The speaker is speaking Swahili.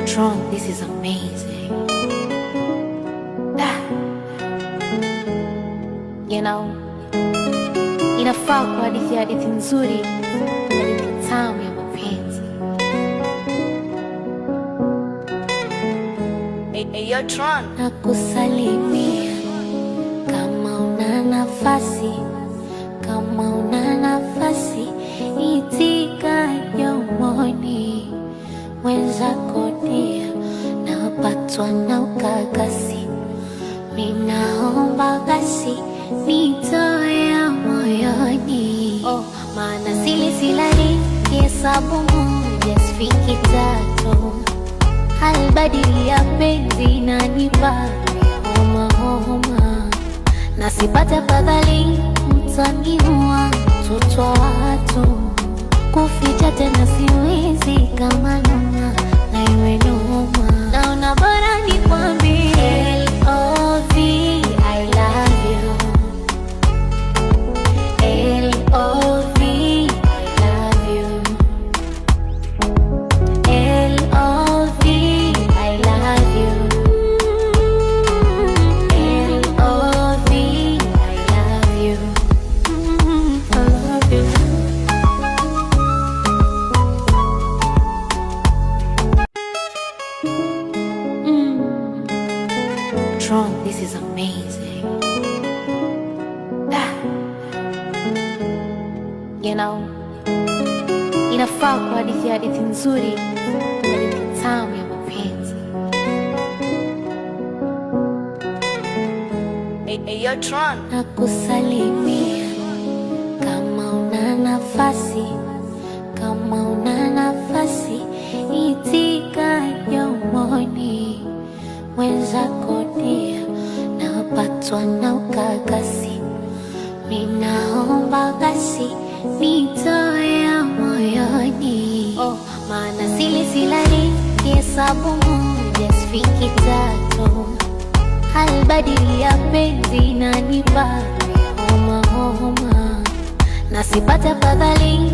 Tron, this is amazing. Ah. You know, inafaa kwa hadithi nzuri, hadithi tamu ya mapenzi. Hey, yo, Tron. Nakusalimia kama una nafasi, kama una nafasi, itika yomoni. Mwenzako dia napatwa na ukakasi, ninaomba basi nitoe moyoni. Maana silali hesabu moja sifiki tatu, halbadili ya penzi inanipa homa, na sipata fadhali mtaniua mtoto wa watu, kuficha tena siwezi kama noma na iwe noma. Naona bora nikwambie L.O.V. I love you. L.O.V. I love you. L.O.V. I love you. L.O.V. I love you. I love you. Tron, this is amazing. Ah. You know, inafaa kwa hadithi nzuri, hadithi tamu ya mapenzi. Hey, yo, Tron. Nakusalimia kama una nafasi, kama una nafasi, itika yomoni. Mwenzako dia napatwa na ukakasi, ninaomba basi nitoe moyoni. Maana silali hesabu moja sifiki tatu, halbadili ya penzi inanipa homa, na sipata fadhali